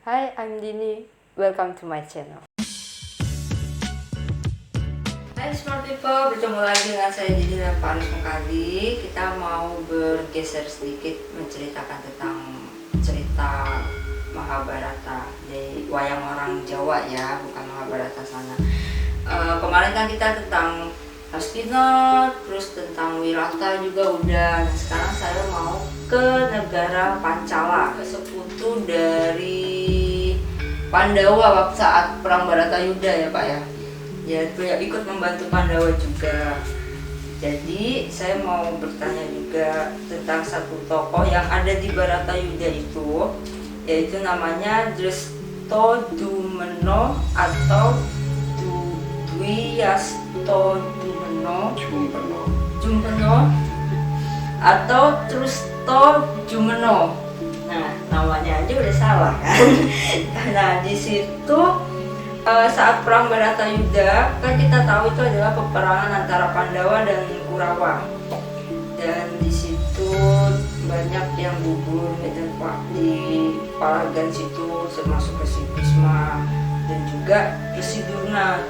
Hi, I'm Dini. Welcome to my channel. Hai smart people, bertemu lagi dengan saya Dini dan Paris Mukadi. Kita mau bergeser sedikit menceritakan tentang cerita Mahabharata dari wayang orang Jawa ya, bukan Mahabharata sana. Kemarin kan kita tentang Hastina, terus tentang Wirata juga udah. Nah, sekarang saya mau ke negara Pancala, sekutu dari Pandawa waktu saat perang Baratayuda ya Pak ya. Ya ikut membantu Pandawa juga. Jadi saya mau bertanya juga tentang satu tokoh yang ada di Baratayuda itu, yaitu namanya Drestodumeno atau Dwiastodumeno Jumpeno atau Trustodumeno. Nah, namanya aja udah salah kan. Nah, di situ saat perang Baratayuda kan kita tahu itu adalah peperangan antara Pandawa dan Kurawa. Dan di situ banyak yang gugur dan di Palagan situ termasuk Resi Bisma dan juga Resi Durna.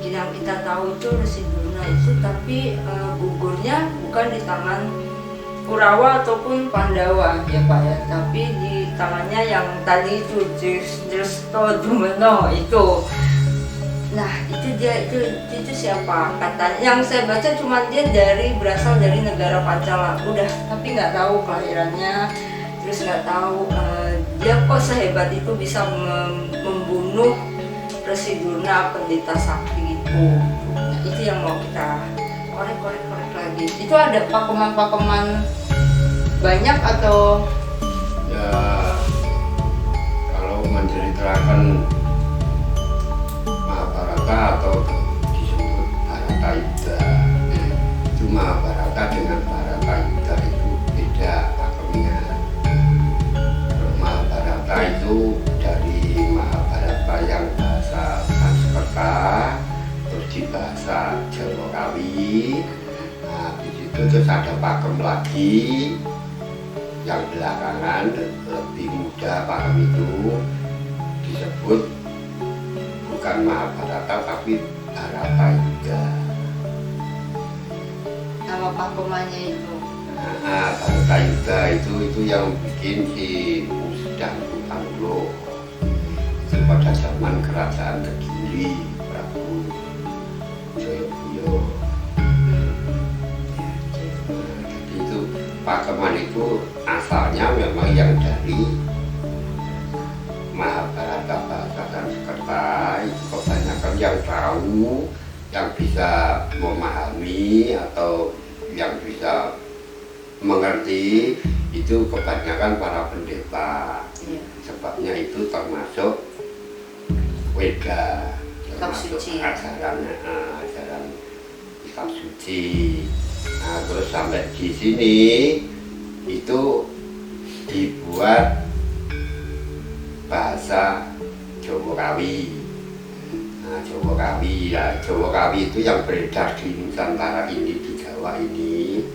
Yang kita tahu itu Resi Durna itu tapi gugurnya bukan di tangan Kurawa ataupun Pandawa ya Pak ya, tapi di tangannya yang tadi itu Drestodumeno itu. Nah itu dia itu siapa katanya, yang saya baca cuma dia berasal dari negara Pancala udah, tapi nggak tahu kelahirannya, terus nggak tahu dia kok sehebat itu bisa membunuh Resi Durna pendeta sakti itu. Nah, itu yang mau kita korek lagi. Itu ada pakeman banyak atau ya? Kalau menceritakan Mahabharata atau disebut Baratayuda, itu Mahabharata dengan Baratayuda itu beda pakemnya. Mahabharata itu dari Mahabharata yang bahasa Sanskerta terus di bahasa Jawa Kawi. Nah, di situ terus ada pakem lagi yang belakangan lebih muda. Pakem itu disebut bukan Mahabharata tapi Baratayuda. nama pakemannya itu? Nah, Baratayuda itu yang bikin si Musda Pangulo itu pada zaman kerajaan Kediri Prabu Jayabhuya. Jadi itu pakeman itu asalnya memang yang dari Mahabharata bahasa Sanskerta. Itu kebanyakan yang tahu, yang bisa memahami atau yang bisa mengerti itu kebanyakan para pendeta. Sebabnya itu termasuk Weda, termasuk ajaran kitab suci. Nah, terus sampai di sini itu dibuat bahasa Jawa Kawi. Nah, Jawa Kawi ya, Jawa Kawi itu yang beredar di Nusantara ini, di Jawa ini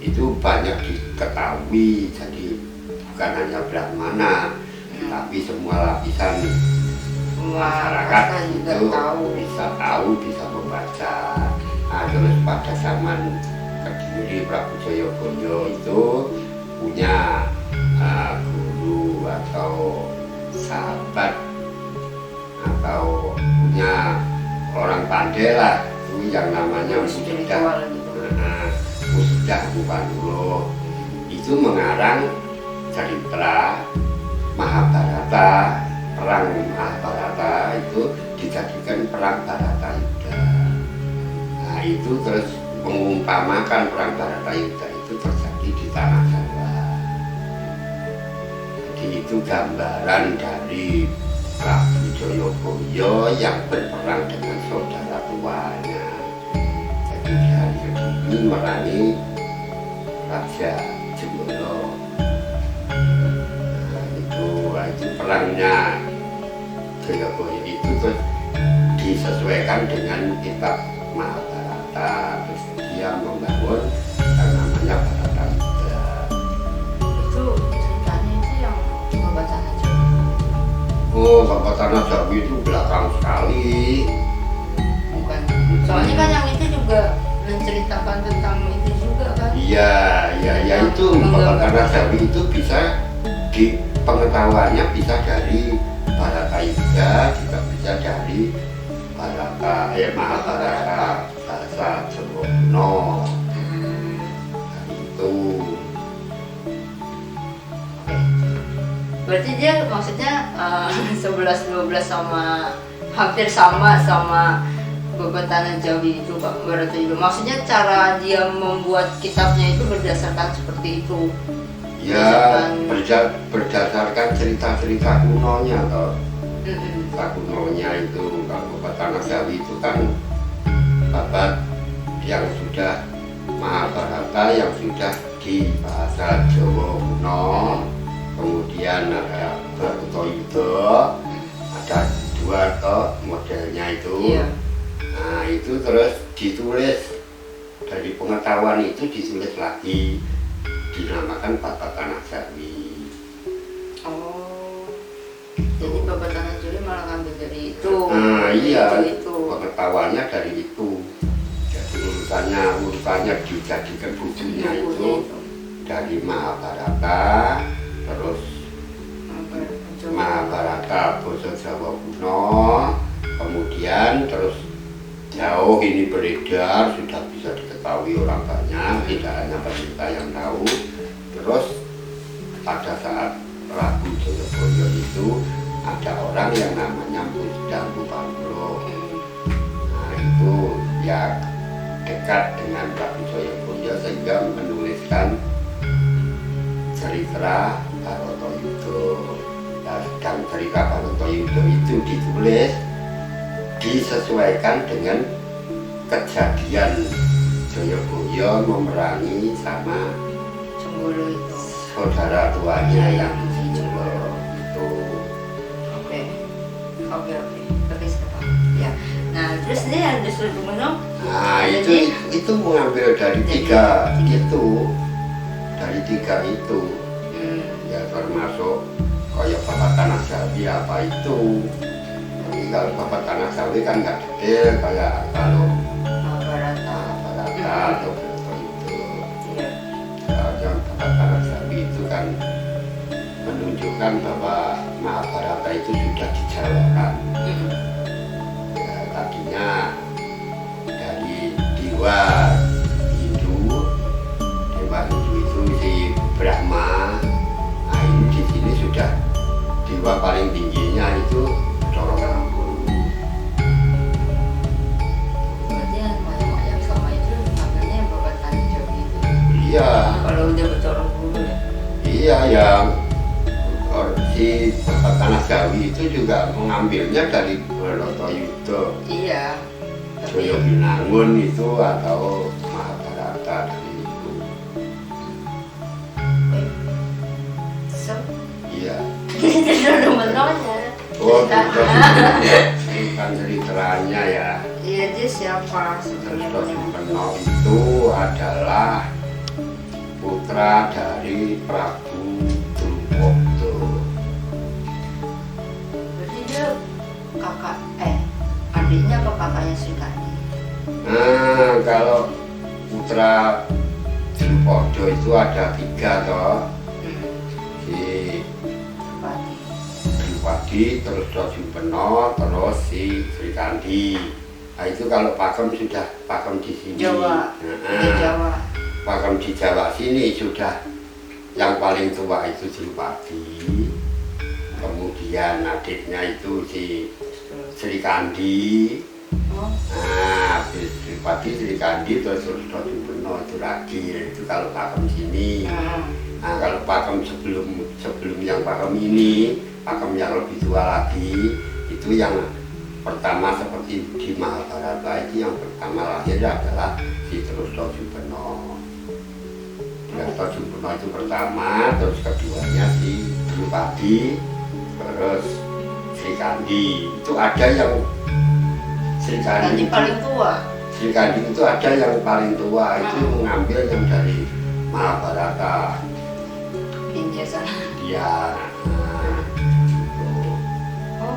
itu banyak diketahui. Jadi bukan hanya Brahmana, tapi semua lapisan masyarakat itu bisa tahu, bisa membaca. Nah, terus pada zaman Kediri Prabu Jayabhuya itu punya guru atau sahabat atau punya orang pandai lah, itu yang namanya Musda Pangulo. Itu mengarang cerita Mahabharata, perang Mahabharata itu dijadikan perang Baratayuda. Nah, itu terus mengumpamakan perang Baratayuda itu terjadi di tanah Jawa. Jadi itu gambaran dari Prabu Jayabhuya yang berperang dengan saudara tuanya. Jadi dari Kediri merangi Raja Jemolo. Nah, itu perangnya Jayabhuya itu terus disesuaikan dengan kitab Mahabharata. Terus dia membangun yang namanya Baratayuda. Itu ceritanya itu yang pengobatan aja. Bapak Tanah Jawi itu belakang sekali. Bukan. Soalnya kan yang itu juga menceritakan tentang itu juga kan. Iya, ya itu Bapak Tanah Jawi itu bisa di pengetahuannya bisa dari Bharata Yuda, juga bisa dari Mahabharata bahasa Jawa kuno. Itu. Berarti dia maksudnya 11-12 sama hampir sama Bapak Tanah Jawi itu Pak Bharata Yuda. Maksudnya cara dia membuat kitabnya itu berdasarkan seperti itu. Ya, berdasarkan cerita-cerita kunonya toh. Cerita kunonya itu kalau Bapak Tanah Jawi itu kan babat yang sudah Mahabharata yang sudah di bahasa Jawa kuno. Kemudian ada Bharatayuda, ada dua toh modelnya itu. Iya. Nah itu terus ditulis dari pengetahuan itu ditulis lagi dinamakan Bapak Tanah Jawi. Oh, jadi Bapak Tanah Jawi malah ngambil dari itu. Nah iya, itu. pengetahuannya dari itu. Jadi urutannya dijadikan bukunya itu dari Mahabharata, terus Mahabharata basa Jawa kuno, kemudian terus jauh ini beredar sudah bisa diketahui orang banyak, tidak hanya pemerintah yang tahu. Terus pada saat Prabu Jayabaya itu ada orang yang namanya Dampu Panglo. Nah itu ya dekat dengan Prabu Jayabaya sehingga menuliskan cerita Bharatayuda. Dan cerita Bharatayuda itu ditulis disesuaikan dengan kejadian Jayabaya memerangi sama Cemburu itu. saudara tuanya yang Cemburu itu. Oke, sekarang. Ya. Nah, terus dia ada suatu menung. Nah itu mengambil dari tiga itu. Ya termasuk kayak Bapak Tanah Jawi apa itu. Tapi kalau Bapak Tanah Jawi kan nggak detail kayak kalau Bharata atau itu. Yang Bapak Tanah Jawi itu kan menunjukkan bahwa Mahabharata itu sudah dijawakan. Ya, tadinya dari dewa Hindu itu si Brahma. Nah ini di sini sudah dewa paling tingginya itu Coro Karangkulu. Berarti yang sama itu namanya Bapak Tanah Jawi itu. Iya. Kalau udah bercorong dulu ya. Iya yang si Bapak Tanah Jawi itu juga mengambilnya dari Bharatayuda. Iya. Jaya Binangun itu atau Mahabharata dari itu. So, Iya. itu menurutnya. Oh, bukan ceritanya ya. Iya, dia siapa sebenarnya? Drestadyumna itu adalah putra dari Prabu Drupada. Berarti dia adiknya apa kakaknya Srikandi? Nah, kalau putra Drupada itu ada 3 toh. Si Pati. Drupadi, terus Drestadyumna, terus si Srikandi. Nah itu kalau pakem sudah pakem di sini. Jawa. Di Jawa. Pakem di Jawa sini sudah yang paling tua itu Drupadi. Kemudian adiknya itu si Srikandi. Oh. Nah, Drupadi, Srikandi, terus Drestadyumna itu lagi. Itu kalau pakem sini. Nah kalau pakem sebelum yang pakem ini, pakem yang lebih tua lagi, itu yang pertama seperti di Mahabharata itu yang pertama lahir adalah si Drestadyumna. Drestadyumna itu pertama, terus keduanya si Drupadi, terus Srikandi. Itu ada yang Srikandi paling tua. Srikandi itu ada yang paling tua, itu mengambil yang dari Mahabharata. India sana. Dia Oh,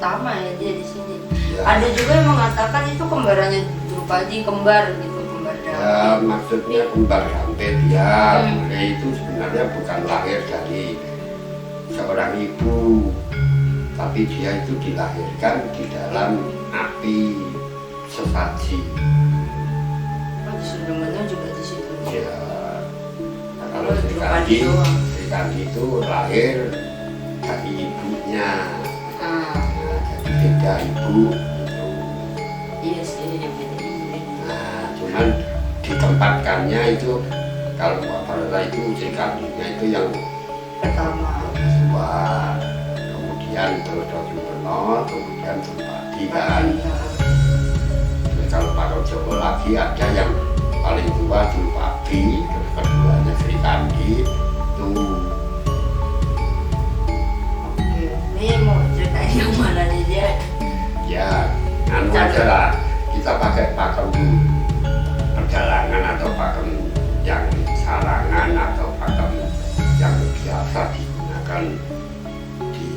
pertama ya dia di sini. Ya. Ada juga yang mengatakan itu kembarannya Drupadi, kembar gitu, kembar Ya, Dampit. maksudnya kembar Dampit ya. Hmm. Bule itu sebenarnya bukan lahir dari seorang ibu, tapi dia itu dilahirkan di dalam api sesaji. Oh, di Sundemenu juga di situ. Ya, Nah, kalau Drupadi Srikandi, doang. Srikandi itu lahir dari ibunya. Ah, Nah, jadi beda ibu itu. iya sih, beda ini. Nah, cuman ditempatkannya itu kalau Mahabharata itu Srikandinya itu yang Pertama. kedua, kemudian Drona, kemudian Drupadi kan. Jadi kalau Pak Jawa lagi ada yang paling tua Drupadi, terus keduanya Srikandi itu. Oke, ini mau ceritain yang mana nih dia? Ya, anu aja lah, kita pakai pakem perjalanan atau pakem yang sarangan atau pakem yang biasa digunakan di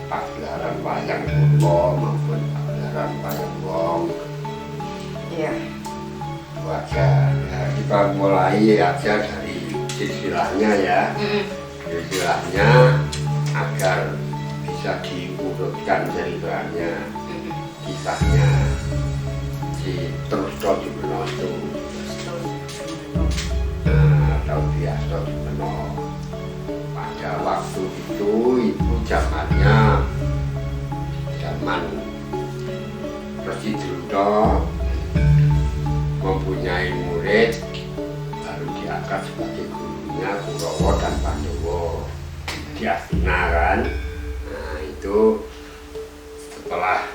pagelaran wayang Purwo maupun pagelaran wayang Wong. Iya. Itu aja. Ya, kita mulai aja dari silsilahnya ya. Silsilahnya agar bisa diurutkan ceritanya, kisahnya si Trusdo Jumeno itu. Atau Biaso Jumeno. Pada waktu itu zamannya zaman Resi Drona mempunyai murid baru diangkat sebagai gurunya Kurawa dan Pandawa di Astina kan. Nah itu setelah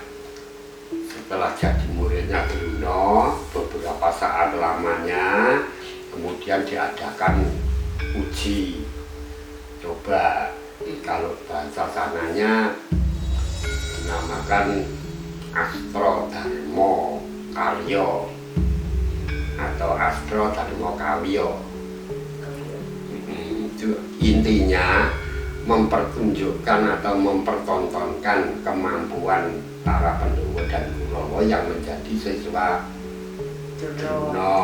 jadi muridnya Drona beberapa saat lamanya kemudian diadakan uji coba, kalau bahasa sananya dinamakan Astro Dharma Karyo atau Astro Dharma Kawyo. Itu intinya mempertunjukkan atau mempertontonkan kemampuan para Pandhawa dan Kurawa yang menjadi siswa Drona.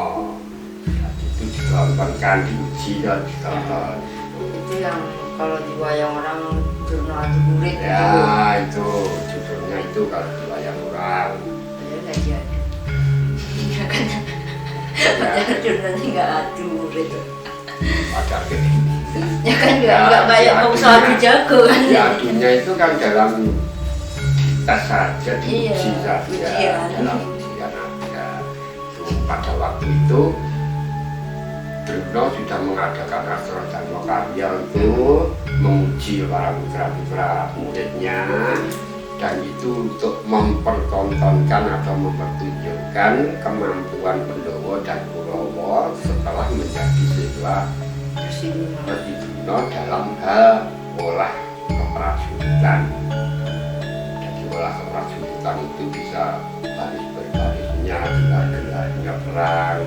Itu ditontonkan, diuji dan ditonton. Itu yang kalau di wayang orang Drona itu murid Ya itu judulnya itu kalau di wayang orang. ya nggak jadi. Ya kan, Drona ini nggak adu murid. Pada Ya kan nggak banyak pengusaha adu jago kan. Ya adunya itu kan dalam tes saja, diuji Iya, saja, ujian. dalam ujian aja. Pada waktu itu Drona sudah mengadakan Astro Dharma Karya itu menguji para putra-putra muridnya, dan itu untuk mempertontonkan atau mempertunjukkan kemampuan Pandhawa dan Kurawa setelah menjadi siswa Resi Drona dalam hal olah keprajuritan. Jadi olah keprajuritan itu bisa baris berbarisnya, gelar-gelarnya perang,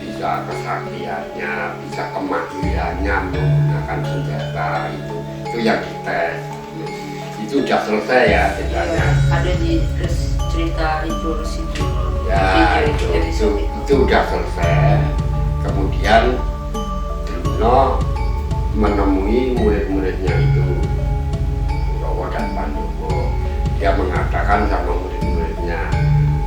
bisa kesaktiannya, bisa kemahirannya menggunakan senjata, itu yang dites. Itu udah selesai ya ceritanya. Ada di cerita itu Resi Ya itu udah selesai. Kemudian Drona menemui murid-muridnya itu Kurawa dan Pandawa. Dia mengatakan sama murid-muridnya,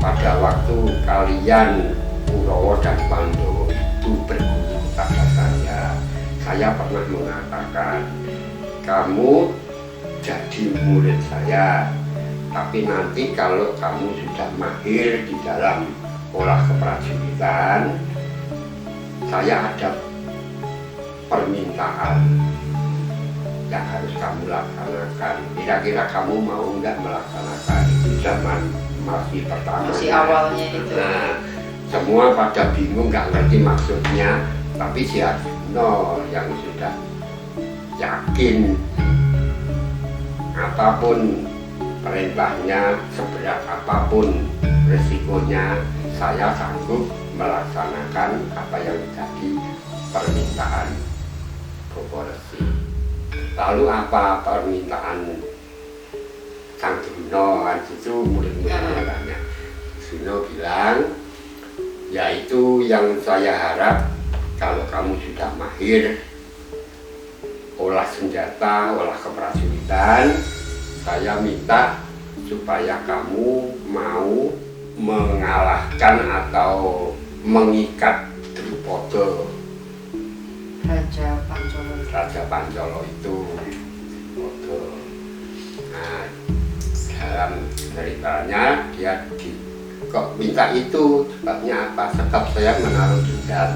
pada waktu kalian Kurawa dan Pandawa itu berguru pada saya pernah mengatakan kamu jadi murid saya, tapi nanti kalau kamu sudah mahir di dalam olah keprajuritan, saya ada permintaan yang harus kamu laksanakan. Kira-kira kamu mau nggak melaksanakan? Itu zaman masih pertama, masih awalnya itu. Nah, semua pada bingung, nggak ngerti maksudnya, tapi si Arjuna yang sudah yakin apapun perintahnya, seberat apapun resikonya, saya sanggup melaksanakan apa yang menjadi permintaan Bopo Resi. Lalu apa permintaan Sang Druna itu murid-muridnya banyak. Druna bilang, yaitu yang saya harap kalau kamu sudah mahir olah senjata, olah keprajuritan, saya minta supaya kamu mau mengalahkan atau mengikat Drupada, Raja Pancolo itu. Nah, dalam ceritanya dia kok minta itu, sebabnya apa? Sebab saya menaruh dendam,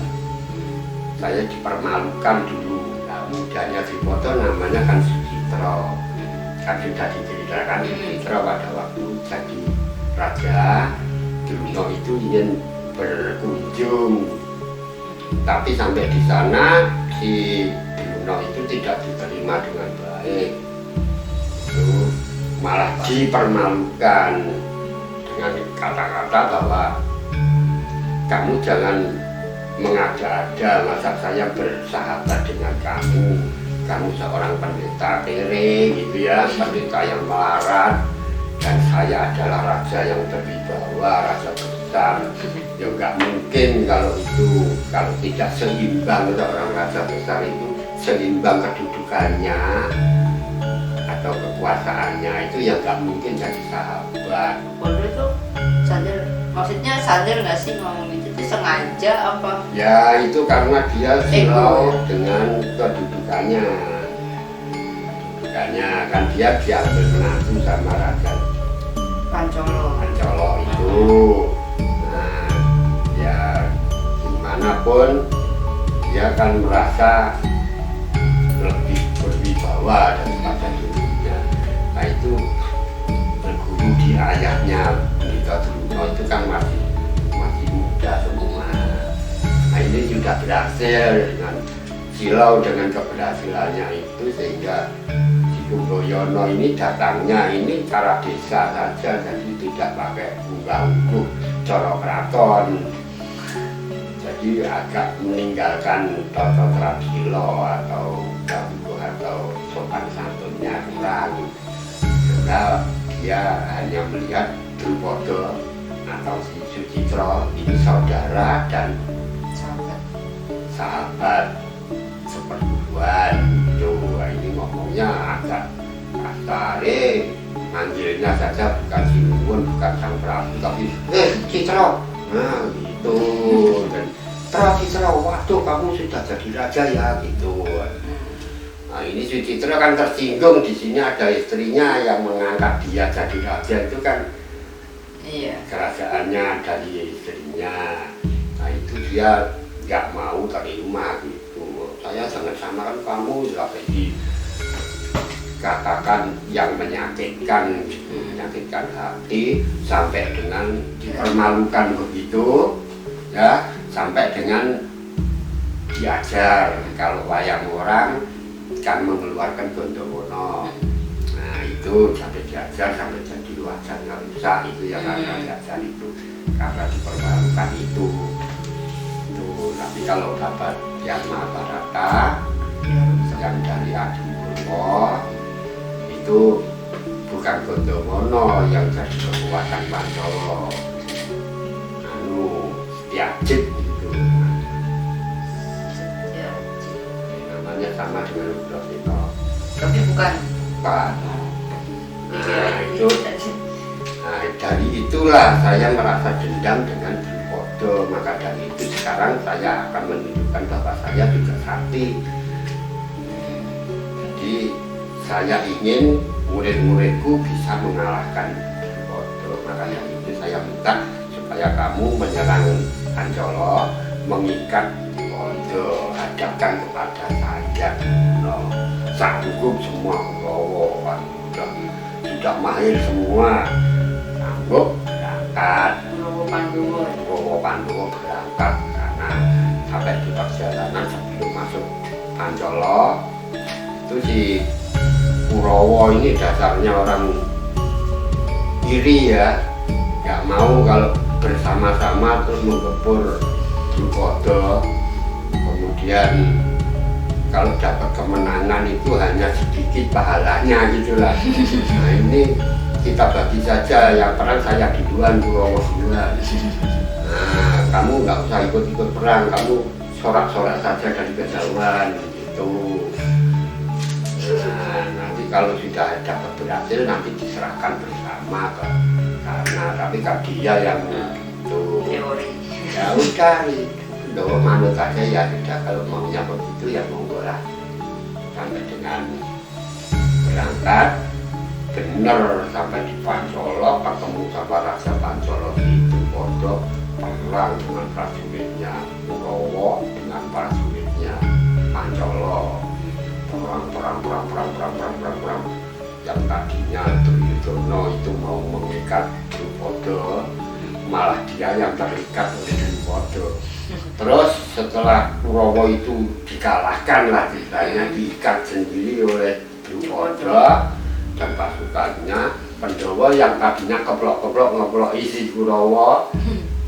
saya dipermalukan dulu. Nah, mudanya Drupada namanya kan Sucitra, kan sudah diceritakan Sucitra pada waktu jadi raja. Druna itu ingin berkunjung, tapi sampai di sana si Druna itu tidak diterima dengan baik, itu malah dipermalukan dengan kata-kata bahwa kamu jangan mengada-ada, masa saya bersahabat dengan kamu seorang pendeta kere gitu ya, pendeta yang melarat, dan saya adalah raja yang berwibawa, raja besar. Ya nggak mungkin kalau itu, kalau tidak seimbang seorang raja besar itu seimbang kedudukannya atau kekuasaannya, itu yang nggak mungkin jadi sahabat. Bodoh itu sadar, maksudnya sadar nggak sih ngomong itu sengaja apa? Ya itu karena dia silau dengan kedudukannya. Kan dia diambil menantu sama raja Pancolo itu. Nah, ya gimana pun dia kan merasa lebih berwibawa daripada dulunya. Nah itu berguru di ayahnya Pendeta Druna itu kan masih muda semua. Nah ini sudah berhasil dengan silau dengan keberhasilannya itu, sehingga Kumboyono ini datangnya ini cara desa saja, jadi tidak pakai unggah-ungguh coro keraton. Jadi agak meninggalkan tata tradilo atau unggah-ungguh atau sopan santunnya kurang. Karena dia hanya melihat Drupada atau si Sucitra ini saudara dan sahabat seperguruan. Ini ngomongnya agak kasar, manggilnya saja bukan Sinuwun, bukan Sang Prabu, tapi Citra. Nah gitu. Dan Citra, waduh kamu sudah jadi raja ya gitu. Nah ini si Citra kan tersinggung, di sini ada istrinya yang mengangkat dia jadi raja, itu kan kerajaannya dari istrinya. Nah itu dia nggak mau terima gitu. Saya sangat sama kan kamu, sampai dikatakan yang menyakitkan gitu, menyakitkan hati, sampai dengan dipermalukan begitu ya, sampai dengan diajar kalau wayang orang kan mengeluarkan Gondowono. Nah itu sampai diajar, sampai jadi wajahnya rusak, itu yang karena diajar itu, karena dipermalukan itu. Tapi kalau dapat yang Mahabharata yang dari Adi Purwo itu bukan Gondowono yang jadi kekuatan Pancolo, Setyajid gitu. Namanya sama dengan Udrasita. Tapi bukan. Nah itu, dari itulah saya merasa dendam dengan Drupada. Maka dari itu sekarang saya akan menunjukkan bahwa saya juga sakti. Jadi saya ingin murid-muridku bisa mengalahkan Drupada. Maka dari itu saya minta supaya kamu menyerang Pancolo, mengikat Drupada, hadapkan kepada saya. Sanggup semua Kurawa, sudah mahir semua, sanggup berangkat. Kurawa Pandowo berangkat, karena sampai di perjalanan sebelum masuk Pancolo itu si Kurawa ini dasarnya orang iri ya, nggak mau kalau bersama-sama terus menggepur Drupada. Kemudian kalau dapat kemenangan itu hanya sedikit pahalanya gitulah. Nah ini kita bagi saja, yang perang saya duluan, Kurawa duluan. Nah, kamu nggak usah ikut-ikut perang, kamu sorak-sorak saja dari kejauhan gitu. Nah, nanti kalau sudah dapat berhasil nanti diserahkan bersama ke karena tapi kan dia yang itu Teori. ya udah itu manut saja ya sudah, kalau maunya begitu ya monggo lah. Sampai dengan berangkat bener sampai di Pancolo, ketemu sama Raja Pancolo itu pondok, perang dengan prajuritnya Kurawa dengan prajuritnya Pancolo, perang yang tadinya Duryudono itu mau mengikat Drupada, malah dia yang terikat oleh Drupada. Terus setelah Kurawa itu dikalahkan lah, istilahnya diikat sendiri oleh Drupada dan pasukannya, Pandhawa yang tadinya keplok-keplok ngeplok isi Kurawa,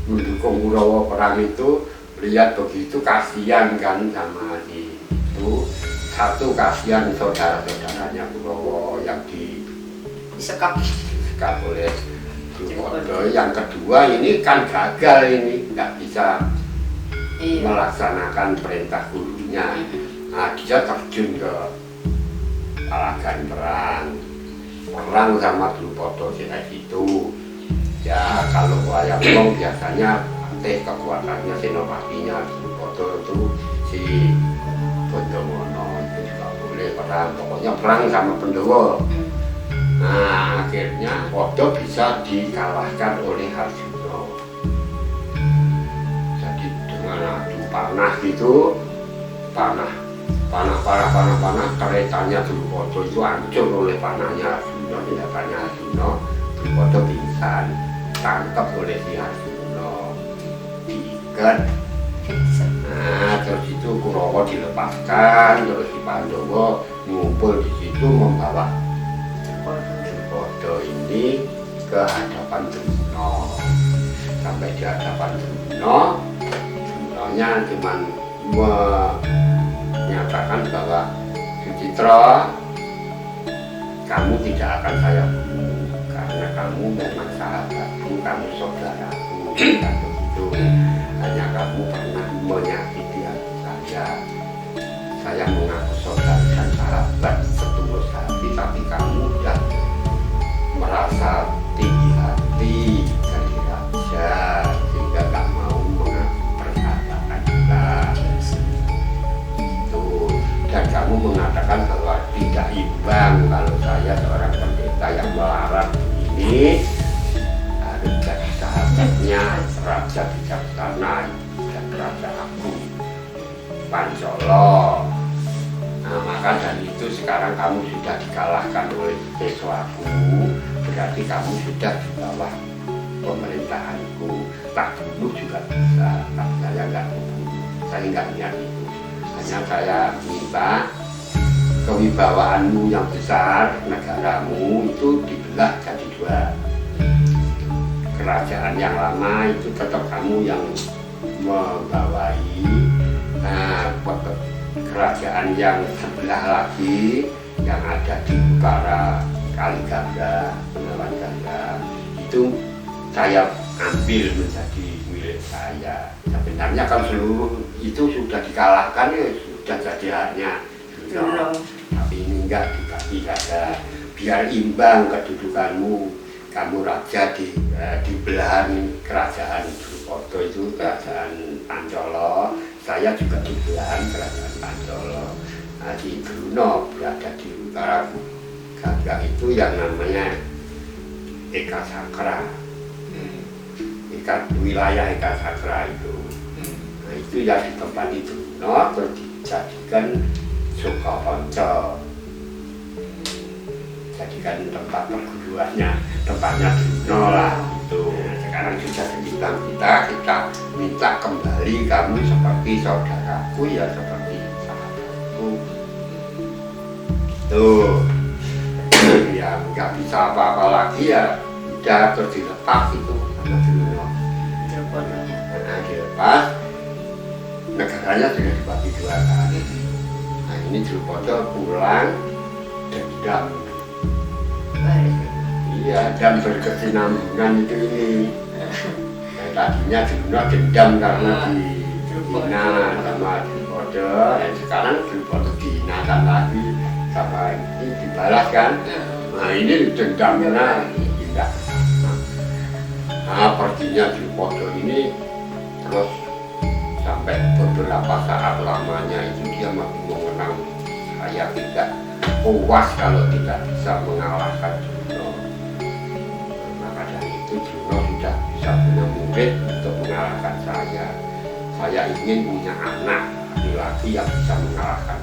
mendukung Kurawa perang itu, lihat begitu kasihan kan sama itu. Satu, kasihan saudara-saudaranya Kurawa yang Disekap oleh Drupada. Yang kedua ini kan gagal, ini nggak bisa melaksanakan perintah gurunya. Nah, dia terjun ke palagan perang sama Drupada kayak gitu. Ya kalau wayang wong biasanya kekuatannya senopatinya Drupada itu si Bondowono itu juga boleh perang, pokoknya perang sama Pandhawa. Nah akhirnya Pada bisa dikalahkan oleh Arjuna. Jadi dengan adu panah gitu, panah keretanya Drupada itu hancur oleh panahnya Arjuna, tindakannya Arjuna. Drupada pingsan, tangkap oleh si Arjuna, diikat. Nah terus itu Kurawa dilepaskan, terus si Pandhawa ngumpul di situ membawa Drupada ini ke hadapan Drona. Sampai di hadapan Drona cuma menyatakan bahwa Sucitra, kamu tidak akan saya bunuh karena kamu memang sahabatku, kamu saudaraku, dan begitu. Hanya kamu pernah menyakiti hati saya. Saya mengaku saudara dan sahabat setulus hati, tapi kamu sudah merasa tinggi hati jadi raja sehingga gak mau mengaku persahabatan kita. Itu. Dan kamu mengatakan bahwa tidak imbang kalau saya seorang pendeta yang melarat ini harus jadi sahabatnya raja bijaksana dan raja agung Pancolo. Nah maka dari itu sekarang kamu sudah dikalahkan oleh siswaku, berarti kamu sudah di bawah pemerintahanku. Tak bunuh juga bisa, tapi saya nggak membunuh, saya nggak niat itu. Hanya saya minta kewibawaanmu yang besar, negaramu itu dibelah jadi dua. Kerajaan yang lama itu tetap kamu yang membawai. Nah, kerajaan yang sebelah lagi yang ada di utara Kaliganda, Benawan Ganda, itu saya ambil menjadi milik saya. Sebenarnya kan seluruh itu sudah dikalahkan, ya sudah jadi haknya Drona. Tapi ini enggak, dibagi saja biar imbang kedudukanmu. Kamu raja di belahan kerajaan Drupada itu kerajaan Pancolo, saya juga di belahan kerajaan Pancolo. Nah, di Drona berada di utara Gangga itu yang namanya Eka Sakra, wilayah Eka Sakra itu. Nah, itu yang ditempati Drona terus dijadikan Sukapanca, jadikan tempat perguruannya, tempatnya Drona lah itu. Sekarang sudah dibilang kita minta kembali kamu seperti saudaraku, ya seperti sahabatku. Tuh, ya nggak bisa apa-apa lagi ya, udah terus dilepas itu sama Drona. Nah, dilepas, negaranya sudah dibagi dua kali. Nah ini Drupada pulang dendam. Iya, dan berkesinambungan itu ini. Tadinya dulu dendam karena dihina sama dibodoh, dan sekarang dibodoh dihinakan lagi sama ini dibalas kan. Nah ini dendamnya tidak. Nah perginya dibodoh ini terus sampai beberapa saat lamanya itu dia masih mengenang saya tidak puas kalau tidak bisa mengalahkan Juno. Maka dari itu Juno tidak bisa punya murid untuk mengalahkan saya. Saya ingin punya anak laki-laki yang bisa mengalahkan